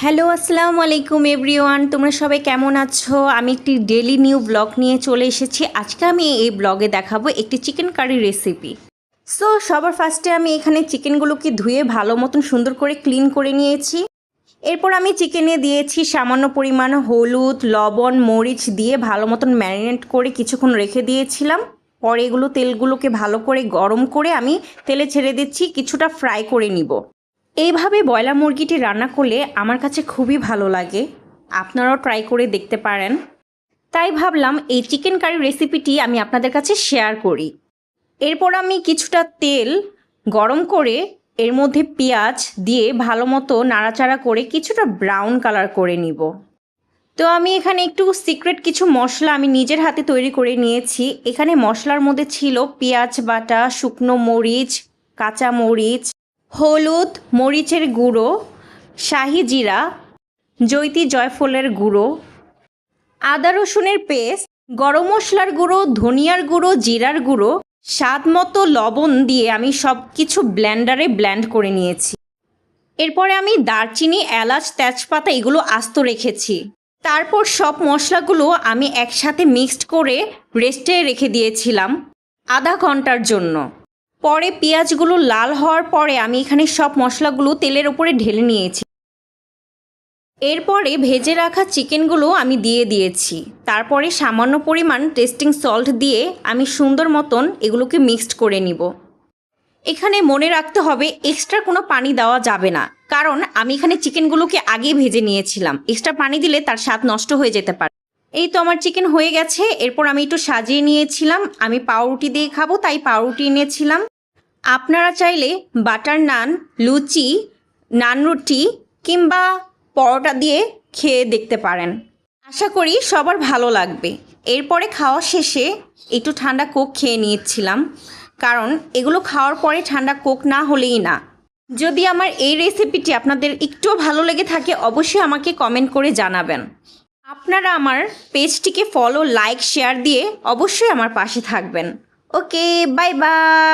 Hello আসসালামু আলাইকুম everyone, তোমরা সবাই কেমন আছো? আমি একটি ডেলি নিউ ব্লগ নিয়ে চলে এসেছি। আজকে আমি এই ব্লগে দেখাবো একটি চিকেন কারি রেসিপি। সো সবার ফার্স্টে আমি এখানে চিকেনগুলোকে ধুয়ে ভালো মতন সুন্দর করে ক্লিন করে নিয়েছি। এরপর আমি চিকেনে দিয়েছি সামান্য পরিমাণ হলুদ, লবণ, মরিচ দিয়ে ভালো মতন ম্যারিনেট করে কিছুক্ষণ রেখে দিয়েছিলাম। পরে এগুলো তেলগুলোকে ভালো করে গরম করে আমি তেলে ছেড়ে দিচ্ছি, কিছুটা ফ্রাই করে নিব। এইভাবে ব্রয়লার মুরগিটি রান্না করলে আমার কাছে খুবই ভালো লাগে, আপনারাও ট্রাই করে দেখতে পারেন। তাই ভাবলাম এই চিকেন কারি রেসিপিটি আমি আপনাদের কাছে শেয়ার করি। এরপর আমি কিছুটা তেল গরম করে এর মধ্যে পেঁয়াজ দিয়ে ভালো মতো নাড়াচাড়া করে কিছুটা ব্রাউন কালার করে নিব। তো আমি এখানে একটু সিক্রেট কিছু মশলা আমি নিজের হাতে তৈরি করে নিয়েছি। এখানে মশলার মধ্যে ছিল পেঁয়াজ বাটা, শুকনো মরিচ, কাঁচা মরিচ, হলুদ, মরিচের গুঁড়ো, শাহি জিরা, জৈতি জয়ফলের গুঁড়ো, আদা রসুনের পেস্ট, গরম মশলার গুঁড়ো, ধনিয়ার গুঁড়ো, জিরার গুঁড়ো, স্বাদ মতো লবণ দিয়ে আমি সব কিছু ব্লেন্ডারে ব্লেন্ড করে নিয়েছি। এরপরে আমি দারচিনি, এলাচ, তেজপাতা এগুলো আস্ত রেখেছি। তারপর সব মশলাগুলো আমি একসাথে মিক্সড করে রেস্টে রেখে দিয়েছিলাম আধা ঘন্টার জন্য। পরে পেঁয়াজগুলো লাল হওয়ার পরে আমি এখানে সব মশলাগুলো তেলের উপরে ঢেলে নিয়েছি। এরপরে ভেজে রাখা চিকেনগুলো আমি দিয়ে দিয়েছি। তারপরে সামান্য পরিমাণ টেস্টিং সল্ট দিয়ে আমি সুন্দর মতন এগুলোকে মিক্সড করে নিব। এখানে মনে রাখতে হবে এক্সট্রা কোনো পানি দেওয়া যাবে না, কারণ আমি এখানে চিকেনগুলোকে আগেই ভেজে নিয়েছিলাম। এক্সট্রা পানি দিলে তার স্বাদ নষ্ট হয়ে যেতে পারে। এই তো আমার চিকেন হয়ে গেছে। এরপর আমি একটু সাজিয়ে নিয়েছিলাম, আমি পাউরুটি দিয়ে খাবো তাই পাউরুটি এনেছিলাম। আপনারা চাইলে বাটার নান, লুচি, নান রুটি কিংবা পরোটা দিয়ে খেয়ে দেখতে পারেন। আশা করি সবার ভালো লাগবে। এরপরে খাওয়া শেষে একটু ঠান্ডা কোক খেয়ে নিয়েছিলাম, কারণ এগুলো খাওয়ার পরে ঠান্ডা কোক না হলেই না। যদি আমার এই রেসিপিটি আপনাদের একটুও ভালো লেগে থাকে অবশ্যই আমাকে কমেন্ট করে জানাবেন। আপনারা আমার পেজটিকে ফলো, লাইক, শেয়ার দিয়ে অবশ্যই আমার পাশে থাকবেন। ওকে, বাই বাই।